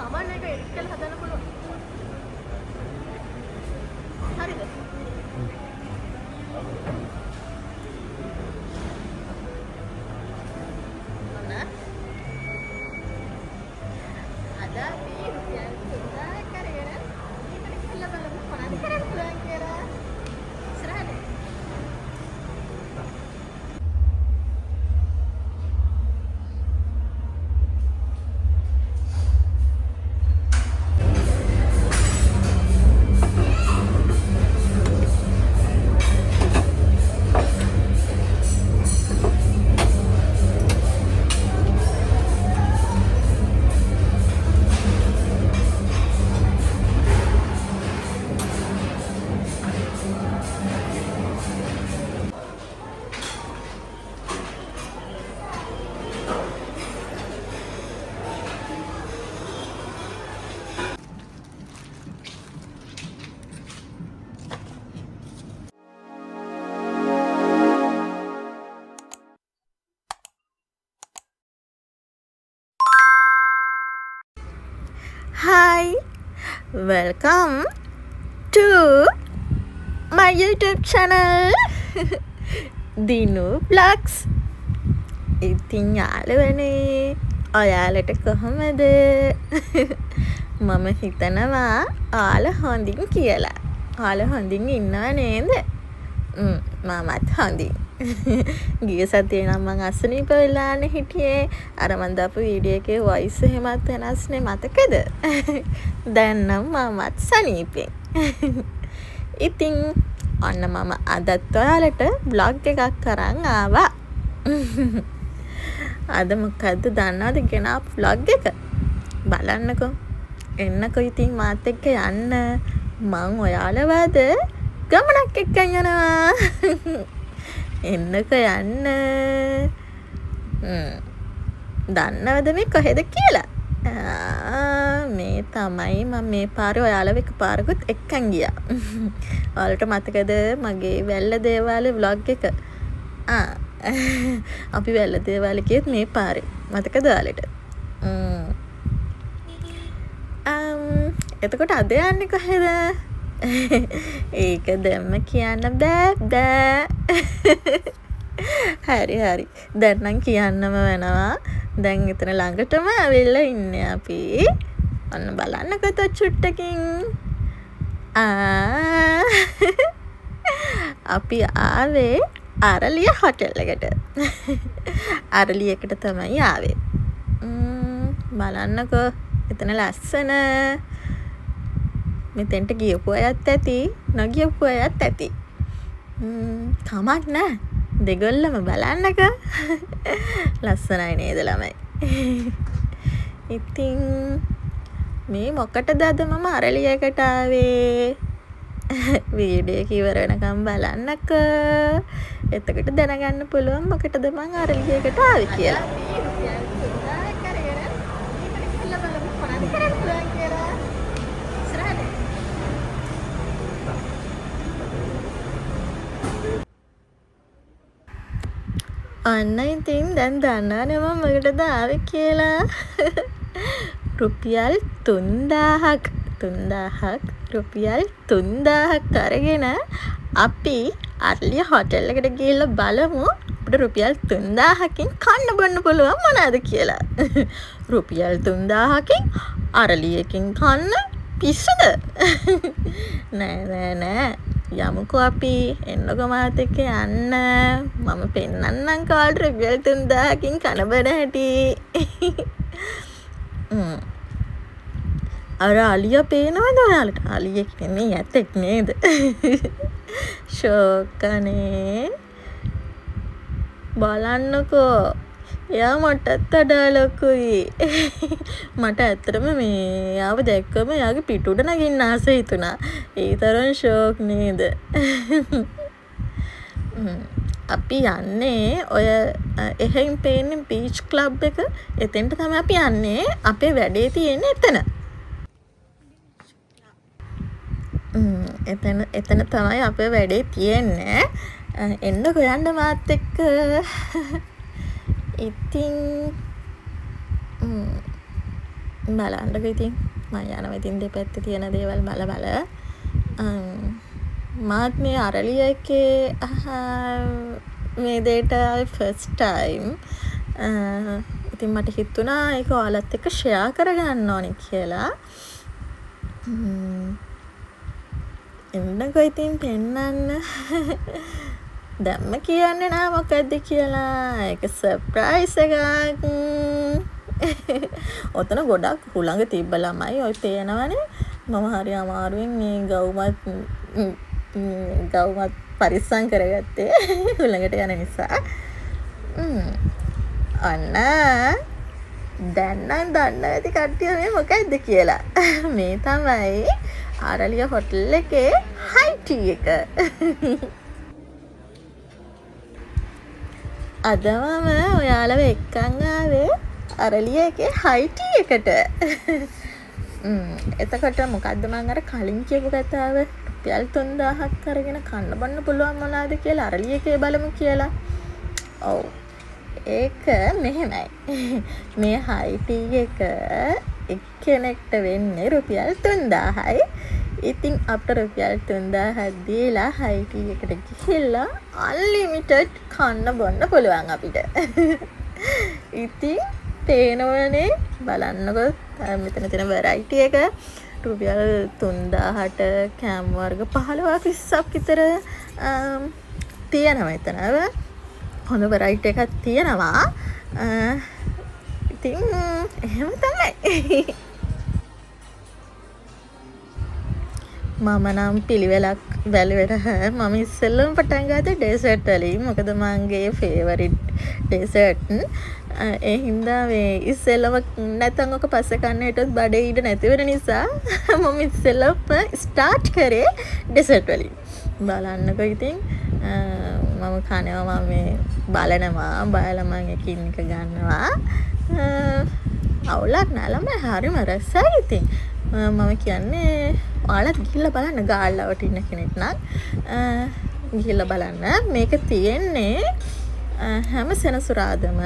කමන්න එක එඩිට් කරලා හදන්න පුළුවන්. හරිද? ඔන්න. අද අපි රුපියල් 3000ක් අරගෙන මේකට කියලා බලමු මොනවද කරන්න පුළුවන් කියලා. ඉස්සරහට. Hi, welcome to my YouTube channel Dinu Vlogs. ඉතින් යාළුවනේ ඔයාලට කොහොමද? මම හිතනවා ඔයාලා හොඳින් කියලා. ඔයාලා හොඳින් ඉන්නව නේද? මමත් හොඳින්. ගිය සතියේ නම් මං අසනීප වෙලානේ හිටියේ. අර මං දාපු වීඩියෝ එකේ වොයිස් එහෙමත් වෙනස්නේ මතකද? දැන් නම් මමත් සනීපෙන්. ඉතින් ඔන්න මම අදත් ඔයාලට vlog එකක් අරන් ආවා. අද මොකද්ද දන්නවද ගෙනාපු vlog එක? බලන්නකෝ. එන්නකෝ ඉතින් මාත් එක්ක යන්න. මං ඔයාලවද ගමනක් එක්කන් යනවා. එන්නකෝ යන්න. දන්නවද මේ කොහෙද කියලා? මේ තමයි මම මේ පාරේ ඔයාලව එකපාරකුත් එක්කන් ගියා. ඔයාලට මතකද මගේ වැල්ල දේවාලේ vlog එක? අපි වැල්ල දේවාලේ ගියත් මේ පාරේ. මතකද ඔයාලට? එතකොට අද යන්නේ කොහෙද? ඒක දැම්ම කියන්න බෑ. හරි. දැන් නම් කියන්නම වෙනවා. දැන් එතන ළඟටම ඇවිල්ලා ඉන්නේ අපි. ඔන්න බලන්නකෝ චුට්ටකින්. අපි ආවේ අරලිය හොටෙල් එකට. අරලිය එකට තමයි ආවේ. බලන්නකෝ එතන ලස්සන. මෙතෙන්ට ගියපු අයත් ඇති, නොගියපු අයත් ඇති. කමක් නෑ. දෙගොල්ලම බලන්නකෝ. ලස්සනයි නේද ළමයි? ඉතින් මේ මොකටද අද මම අරලියකට ආවේ? වීඩියෝ එක ඉවර වෙනකම් බලන්නකෝ. එතකොට දැනගන්න පුළුවන් මොකටද මම අරලියකට ආවේ කියලා. අන්න ඉතින් දැන් දන්නවනේ මම මොකටද ආවේ කියලා. රුපියල් 3000ක් රුපියල් 3000ක් අරගෙන අපි අරලිය හොටෙල් එකට ගිහිල්ලා බලමු අපිට රුපියල් 3000කින් කන්න බොන්න පුළුවන් මොනවද කියලා. රුපියල් 3000කින් අරලියකින් කන්න පිස්සුද? නෑ. යමුකෝ අපි එන්නකෝ මාත් එක්ක යන්න. මම පෙන්නන්නම් කාට රුපියල් 3000කින් කන බන හැටි. අර අලියා පේනවද ඔයාලට? අලියෙක් නෙමෙයි ඇතෙක් නේද? ෂෝක්කනේ. බලන්නකෝ. එයා මටත් වඩා ලොකුයි. මට ඇත්තටම මෙයාව දැක්කම එයාගේ පිටුඩ නගින්න ආස හිතුණා. ඒ තරම් ෂෝක් නේද? අපි යන්නේ ඔය එහෙන් පේන්නේ බීච් ක්ලබ් එක. එතෙන්ට තමයි අපි යන්නේ. අපේ වැඩේ තියෙන්නේ එතන. එතන තමයි අපේ වැඩේ තියෙන්නේ. එන්නකෝ යන්න මාත් එක්ක. ඉතින් බලන්නකෝ ඉතින් මම යනවා ඉතින් දෙපැත්තේ තියෙන දේවල් බල බල මාත් මේ අරලිය එකේ මේ දේට ෆස්ට් ටයිම් ඉතින් මට හිතුණා ඒක ඔයාලත් එක්ක ෂෙයා කරගන්න ඕනේ කියලා. එන්නකෝ ඉතින් පෙන්නන්න. දැම්ම කියන්නේ නෑ මොකද්ද කියලා. ඒක සර්ප්‍රයිස් එකක්. ඔතන ගොඩක් හුළඟ තිබ්බ ළමයි ඔය පේනවනේ. මම හරි අමාරුවෙන් මේ ගවුමත් පරිස්සම් කරගත්තේ හුළඟට යන නිසා. අන්න දැන් නම් දන්න ඇති කට්ටිය මේ මොකක්ද කියලා. මේ තමයි ආරලිය හොටල් එකේ හයි ටී එක. අද මම ඔයාලව එක්කන් ආවේ අරලිය එකේ හයි ටී එකට. එතකොට මොකද්ද මම අර කලින් කියපු කතාව රුපියල් 3000ක් අරගෙන කන්න බන්න පුළුවන් මොනවාද කියලා අරලිය එකේ බලමු කියලා. ඔව්. ඒක මෙහෙමයි. මේ හයි ටී එක එක්කෙනෙක්ට වෙන්නේ රුපියල් 3000යි. ඉතින් අපිට රුපියල් 3000ක් දීලා හයි ටී එකට ගිහිල්ලා අන්ලිමිටඩ් කන්න බොන්න පුළුවන් අපිට. ඉතින් පේනවනේ බලන්නකො මෙතන තියෙන වෙරයිටි එක රුපියල් 3000ට කෑම වර්ග 15ක් 20ක් විතර තියෙනවා එතන. හොඳ වෙරයිටි එකක් තියෙනවා. ඉතින් එහෙම තමයි. මම නම් පිළිවෙලක් බැලුවට මම ඉස්සෙල්ලම පටන් ගත්තේ ඩෙසර්ට් වලින්. මොකද මගේ ෆේවරිට් ඩෙසර්ට්. ඒ හින්දා මේ ඉස්සෙල්ලම නැත්නම් ඔක පස්සේ කන්න හිටුවත් බඩේ ඉඩ නැති වෙන නිසා මම ඉස්සෙල්ලම ස්ටාර්ට් කරේ ඩෙසර්ට් වලින්. බලන්නකෝ ඉතින් මම කනවා මේ බලනවා බලලා මම එකින් එක ගන්නවා. අවුලක් නෑ ළමයි හරිම රසයි ඉතින්. මම කියන්නේ ඔයාලත් ගිහිල්ලා බලන්න ගාල්ලාවට ඉන්න කෙනෙක් නම් ගිහිල්ලා බලන්න. මේක තියෙන්නේ හැම සෙනසුරාදම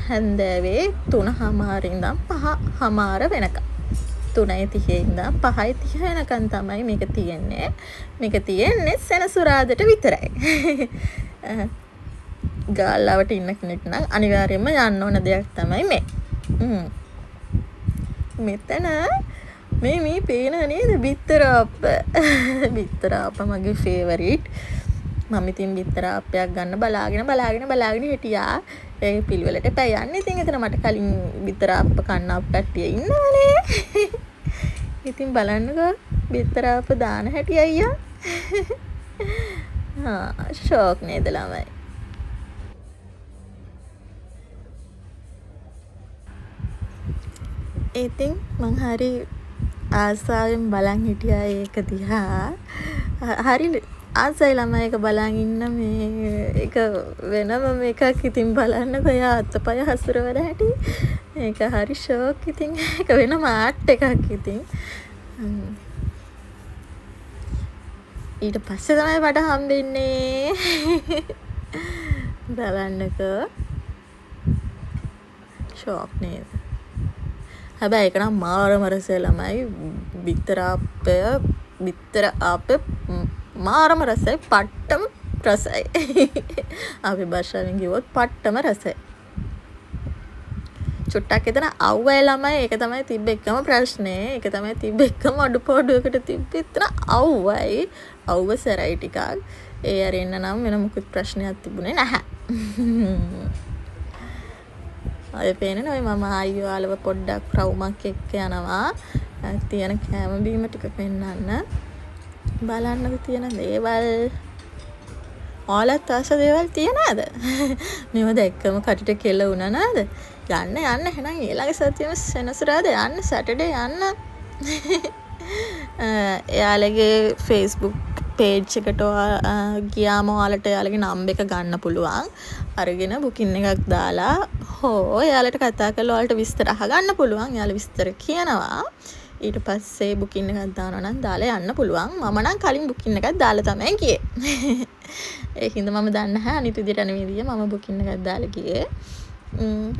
හැන්දෑවේ 3:00 ඉඳන් 5:00 වෙනකම්. 3:30 ඉඳන් 5:30 වෙනකම් තමයි මේක තියෙන්නේ. මේක තියෙන්නේ සෙනසුරාදට විතරයි. ගාල්ලාවට ඉන්න කෙනෙක් නම් අනිවාර්යයෙන්ම යන්න ඕන දෙයක් තමයි මේ. මෙතන මේ පේන නේද බිත්තර අප්ප. බිත්තර අප්ප මගේ ෆේවරිට්. මම ඉතින් බිත්තර අප්පයක් ගන්න බලාගෙන හිටියා. ඒ පිළිවෙලට එපා යන්නේ. ඉතින් එතන මට කලින් බිත්තර අප්ප කන්න අප් කට්ටිය ඉන්නවනේ. ඉතින් බලන්නකෝ බිත්තර අප්ප දාන හැටි අයියා. ෂෝක් නේද ළමයි. ඉතින් මං හරි ආසාවෙන් බලන් හිටියා ඒක දිහා. හරි ආසයි ළමයි ඒක බලන් ඉන්න මේ ඒක වෙනම එකක්. ඉතින් බලන්නකෝ එයා අතපය හසුරවන හැටි. ඒක හරි ෂෝක්. ඉතින් ඒක වෙනම ආර්ට් එකක් ඉතින්. ඊට පස්සේ තමයි මට හම්බෙන්නේ. බලන්නකෝ ෂෝක් නේද. හැබැයි ඒක නම් මාරම රසයි ළමයි. බිත්තර අප්පය මාරම රසයි. පට්ටම රසයි. අපි භාෂාවෙන් කිව්වොත් පට්ටම රසයි. චුට්ටක් එතන අවුවයි ළමයි. ඒක තමයි තිබ්බ එකම ප්‍රශ්නේ. ඒක තමයි තිබ්බ එකම අඩුපාඩුවකට තිබ්බ එතන අවුවයි. අවුව සරයි ටිකක්. ඒ අරින්න නම් වෙන මොකුත් ප්‍රශ්නයක් තිබුණේ නැහැ. ඔය පේනනේ ඔය මම ආයියෝ ආලව පොඩ්ඩක් රවුමක් එක්ක යනවා. තියෙන කෑම බීම ටික පෙන්නන්න. බලන්නකෝ තියෙන දේවල්. ඔයාලත් ආස දේවල් තියනද? මේව දැක්කම කටට කෙල වුණා නේද? යන්න එහෙනම් ඊළඟ සතියේම සෙනසුරාදා යන්න සැටර්ඩේ යන්න. එයාලගේ Facebook page එකට ගියාම ඔයාලට එයාලගේ නම්බර් එක ගන්න පුළුවන්. අරගෙන බුකින් එකක් දාලා හෝ එයාලට කතා කරලා ඔයාලට විස්තර අහගන්න පුළුවන්. එයාලා විස්තර කියනවා. ඊට පස්සේ බුකින් එකක් දානවා නම් දාලා යන්න පුළුවන්. මම නම් කලින් බුකින් එකක් දාලා තමයි ගියේ. ඒ හින්දා මම දන්නේ නැහැ අනිත් විදිහට නෙවෙයි මම බුකින් එකක් දාලා ගියේ.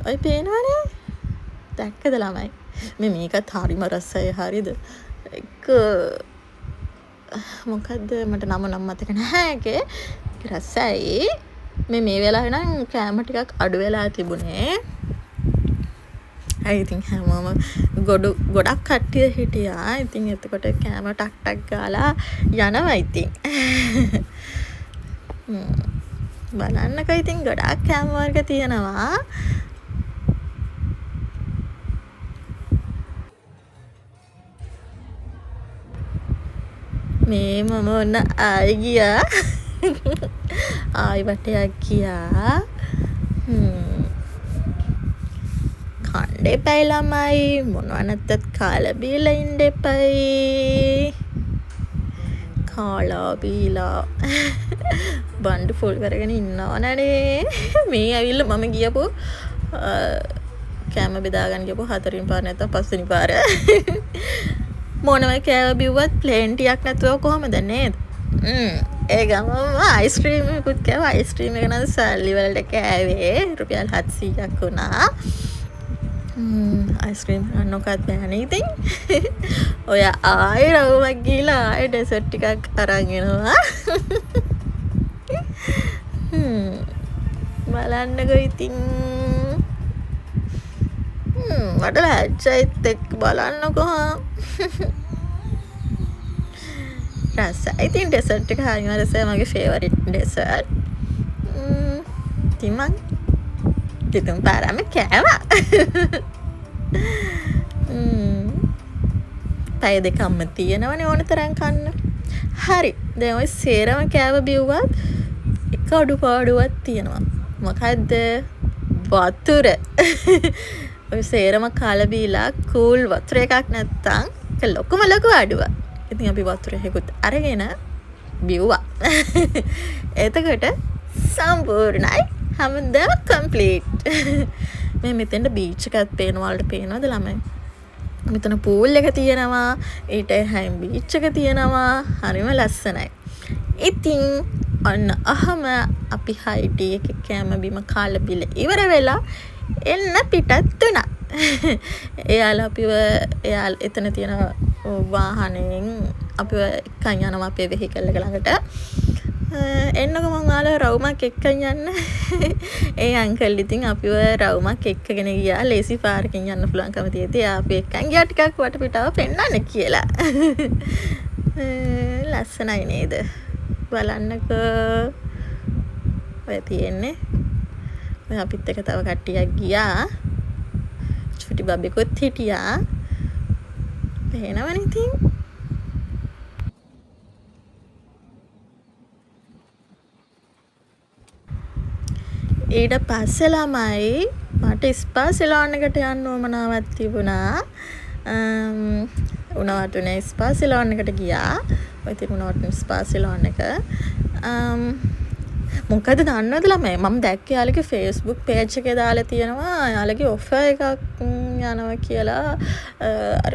ඔය පේනවනේ දැක්කද ළමයි? මේකත් හරිම රසයි හරිද? එක මොකද්ද මට නම මතක නැහැ ඒකේ. රසයි. මේ වෙලාවේ නම් කෑම ටිකක් අඩු වෙලා තිබුණේ. ඉතින් හැමෝම ගොඩක් කට්ටිය හිටියා. ඉතින් එතකොට කෑම ටක් ටක් ගාලා යනවා ඉතින්. බලන්නකෝ ඉතින් ගොඩාක් කෑම වර්ග තියෙනවා. මේ මම ඔන්න ආයි ගියා. ආයි වටයක් ගියා. කන්න එපයි ළමයි. මොනවා නැත්තත් කාලා බීලා ඉන්න එපයි. කාලා බීලා බණ්ඩු ෆුල් කරගෙන ඉන්නවනේ. මේ ඇවිල්ලා මම ගියපු කෑම බෙදාගන්න ගියපු 4 වෙනි පාර නැත්තම් 5 වෙනි පාර. මොනවා කෑව බිව්වත් ප්ලේන්ටියක් නැතුව කොහමද නේද? ඒ ගමම අයිස්ක්‍රීම් එකකුත් කෑවා. අයිස්ක්‍රීම් එක නම් සල්ලි වලට කෑවේ. රුපියල් 700ක් වුණා. අයිස්ක්‍රීම් ගන්නකොත් බෑනේ ඉතින්. ඔය ආයෙ රවුමක් ගිහලා ආයෙ ඩෙසර්ට් ටිකක් අරන් එනවා. බලන්නකෝ ඉතින්. මට ලැජ්ජයිත් එක්ක බලන්නකෝ. රසයි. ඉතින් ඩෙසර්ට් එක හරිම රසයි. මගේ ෆේවරිට් ඩෙසර්ට්. ඉතින් මං දෙතුන් පාරම කෑවා. පැය දෙකක්ම තියෙනවනේ ඕන තරම් කන්න. හරි. දැන් ඔය සේරම කෑව බිව්වත් එක අඩුපාඩුවක් තියෙනවා. මොකද්ද? වතුර. ඔය සේරම කාලා බීලා කූල් වතුර එකක් නැත්තම් ඒක ලොකුම ලොකු අඩුවක්. ඉතින් අපි වතුර එකකුත් අරගෙන බිව්වා. එතකොට සම්පූර්ණයි. හැමදාම කම්ප්ලීට්. මේ මෙතෙන්ට බීච් එකක් පේනවා. වලට පේනවද ළමයි? මෙතන පූල් එක තියෙනවා. ඊට හැම් බීච් එක තියෙනවා. හරිම ලස්සනයි. ඉතින් අන්න අහම අපි හයි ටී එකේ කෑම බීම කාලා බිල ඉවර වෙලා එන්න පිටත් වුණා. එයාලා එතන තියෙන වාහනයෙන් අපිව එක්කන් යනවා අපේ වෙහිකල් එක ළඟට. එන්නකො මං ආලා රවුමක් එක්කන් යන්න. ඒ අංකල් ඉතින් අපිව රවුමක් එක්කගෙන ගියා. ලේසි පාරකින් යන්න පුළුවන්කම තියෙද්දි අපි එක්කන් ගියා ටිකක් වටපිටාව පෙන්නන්න කියලා. ලස්සනයි නේද? බලන්නකෝ. ඔය තියෙන්නේ. මම අපිත් එක තව කට්ටියක් ගියා. චුටි බබෙකුත් හිටියා. පේනවනේ ඉතින්. ඊට පස්සේ ළමයි මට ස්පා සැලෝන් එකට යන්න උවමනාවක් තිබුණා. උණවටුනේ ස්පා සැලෝන් එකට ගියා. ඔය තියෙන උණවටුනේ ස්පා සැලෝන් එක. මොකද දන්නවද ළමයි මම දැක්කේ යාළුගේ Facebook page එකේ දාලා තියෙනවා යාළුගේ offer එකක් යනවා කියලා. අර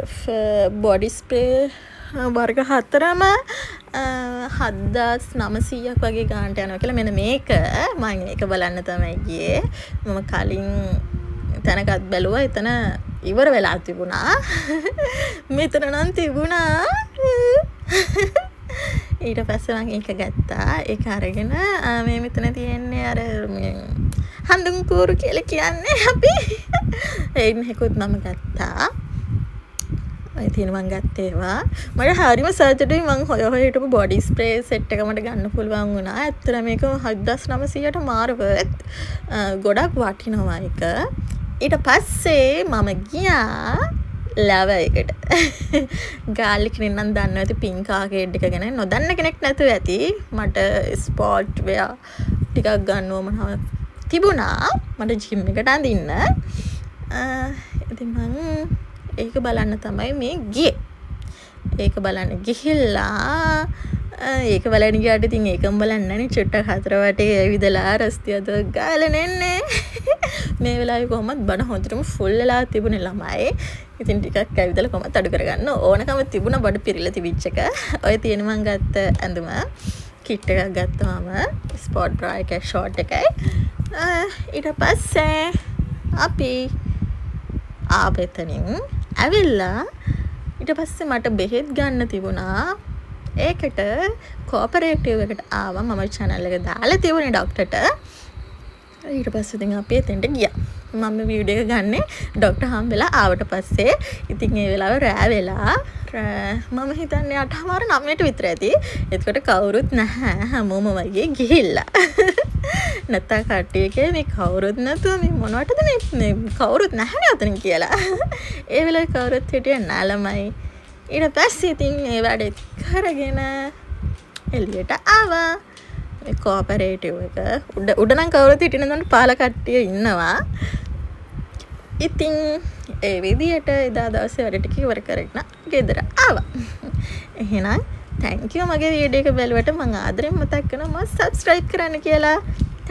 body spray වර්ග 4ම 7900ක් වගේ ගානට යනවා කියලා. මෙන්න මේක මම මේක බලන්න තමයි ගියේ. මම කලින් තැනකත් බැලුවා. එතන ඉවර වෙලා තිබුණා. මෙතන නම් තිබුණා. ඊට පස්සේ මම ඒක ගත්තා. ඒක අරගෙන මේ මෙතන තියෙන්නේ අර හඳුන් කූරු කියලා කියන්නේ අපි. ඒන් එකකුත් මම ගත්තා. ඔය තියෙන මං ගත්තේ ඒවා. මට හරිම සතුටුයි මං හොය හිටපු බොඩි ස්ප්‍රේ සෙට් එක මට ගන්න පුළුවන් වුණා. ඇත්තට මේක 7900ට මාර වර්ත්. ගොඩක් වටිනවා ඒක. ඊට පස්සේ මම ගියා ලව එකට. ගාල්ලි කෙනෙක් නම් දන්නවා ඇති පින්ක් ආකේඩ් එක ගැන. නොදන්න කෙනෙක් නැතුව ඇති. මට ස්පෝර්ට් වෙයා ටිකක් ගන්න ඕමනාව තිබුණා. මට ජිම් එකට අඳින්න. ඉතින් මං ඒක බලන්න තමයි මේ ගියේ. ඒක බලන්න ගිහිල්ලා ඒක බලන්න ගියාට ඉතින් ඒකම බලන්න නැනේ චුට්ටක් හතර වටේ ඇවිදලා රස්තියද ගාලා නෙන්නේ. මේ වෙලාවේ කොහොමද බණ හොඳටම ෆුල් වෙලා තිබුණේ ළමයි. ඉතින් ටිකක් ඇවිදලා කොහොමද අඩු කරගන්න ඕනකම තිබුණා බඩ පිරিলা තිබිච්ච එක. ඔය තියෙන මං ගත්ත ඇඳුම කිට් එකක් ගත්තාම ස්පෝර්ට් බ්‍රා එකයි ෂෝට් එකයි. ඊට පස්සේ අපි ආපෙතනින් ඇවිල්ලා ඊට පස්සේ මට බෙහෙත් ගන්න තිබුණා. ඒකට කෝපරේටිව් එකට ආවා. මම channel එක දාලා තිබුණේ ડોක්ටර්ට. ඊට පස්සේ ඉතින් අපි එතෙන්ට ගියා. මම වීඩියෝ එක ගන්නේ ડોක්ටර් හම්බෙලා ආවට පස්සේ. ඉතින් ඒ වෙලාව රෑ වෙලා මම හිතන්නේ 8:09ට විතර ඇති. එතකොට කවුරුත් නැහැ. හැමෝම වගේ ගිහිල්ලා. නැත්නම් කට්ටියකේ මේ කවුරුත් නැතුව මේ මොනවටද මේ කවුරුත් නැහැනේ අතන කියලා. ඒ වෙලාවේ කවුරුත් හිටියේ නැහැ ළමයි. ඊට පස්සේ ඉතින් ඒ වැඩේ කරගෙන එළියට ආවා. මේ කෝපරේටිව් එක උඩ නම් කවුරුත් හිටියේ නැත්නම් පාල කට්ටිය ඉන්නවා. ඉතින් ඒ විදියට එදා දවසේ වැඩ ටික ඉවර කරගෙන ගෙදර ආවා. එහෙනම් thank you මගේ වීඩියෝ එක බැලුවට මම ආදරෙන් මතක් කරනවා subscribe කරන්න කියලා.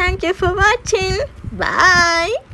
Thank you for watching. Bye.